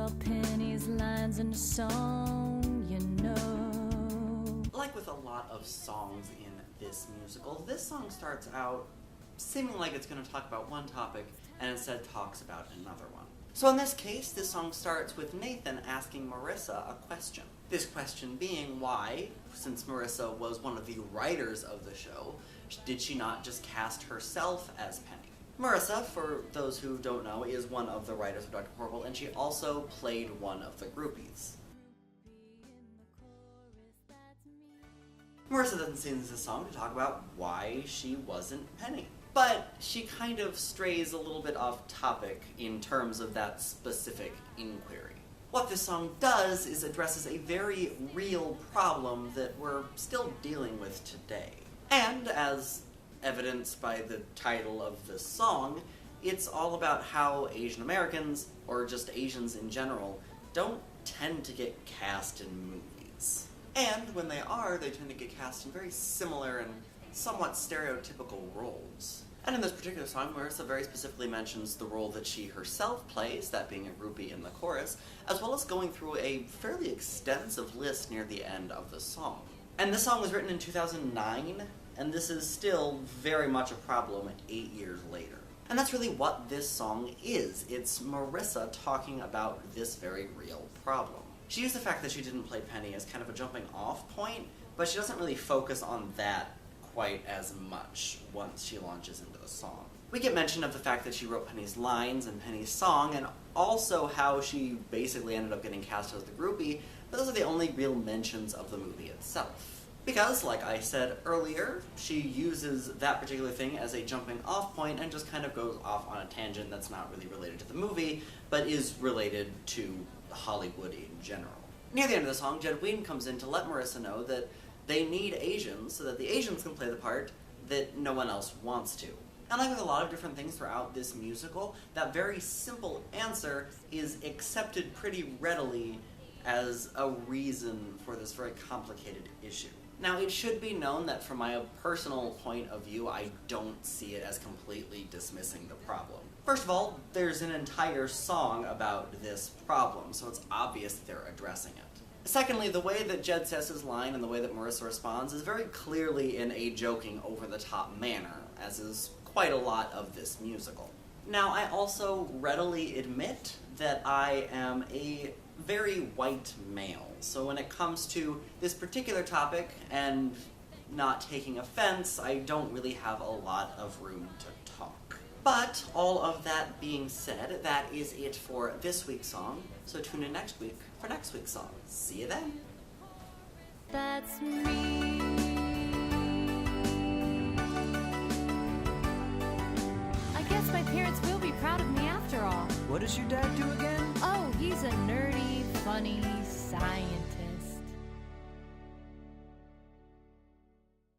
all Penny's lines in a song, you know. Like with a lot of songs in this musical, this song starts out seeming like it's going to talk about one topic and instead talks about another one. So in this case, this song starts with Nathan asking Marissa a question. This question being why, since Marissa was one of the writers of the show, did she not just cast herself as Penny? Marissa, for those who don't know, is one of the writers of Dr. Horrible, and she also played one of the groupies. Marissa then sings this song to talk about why she wasn't Penny. But she kind of strays a little bit off topic in terms of that specific inquiry. What this song does is addresses a very real problem that we're still dealing with today. And as evidenced by the title of this song, it's all about how Asian Americans, or just Asians in general, don't tend to get cast in movies. And when they are, they tend to get cast in very similar and somewhat stereotypical roles. And in this particular song, Marissa very specifically mentions the role that she herself plays, that being a groupie in the chorus, as well as going through a fairly extensive list near the end of the song. And this song was written in 2009, and this is still very much a problem 8 years later. And that's really what this song is. It's Marissa talking about this very real problem. She used the fact that she didn't play Penny as kind of a jumping off point, but she doesn't really focus on that quite as much once she launches into the song. We get mention of the fact that she wrote Penny's lines and Penny's song, and also how she basically ended up getting cast as the groupie, but those are the only real mentions of the movie itself. Because, like I said earlier, she uses that particular thing as a jumping off point and just kind of goes off on a tangent that's not really related to the movie, but is related to Hollywood in general. Near the end of the song, Jed Whedon comes in to let Marissa know that they need Asians so that the Asians can play the part that no one else wants to. And like with a lot of different things throughout this musical, that very simple answer is accepted pretty readily as a reason for this very complicated issue. Now, it should be known that from my personal point of view, I don't see it as completely dismissing the problem. First of all, there's an entire song about this problem, so it's obvious that they're addressing it. Secondly, the way that Jed says his line and the way that Marissa responds is very clearly in a joking, over-the-top manner, as is quite a lot of this musical. Now, I also readily admit that I am a very white male, so when it comes to this particular topic and not taking offense, I don't really have a lot of room to talk. But all of that being said, that is it for this week's song, so tune in next week for next week's song. See you then! That's me. I guess my parents will be proud of me after all. What does your dad do again? Oh, he's a nerdy, funny scientist.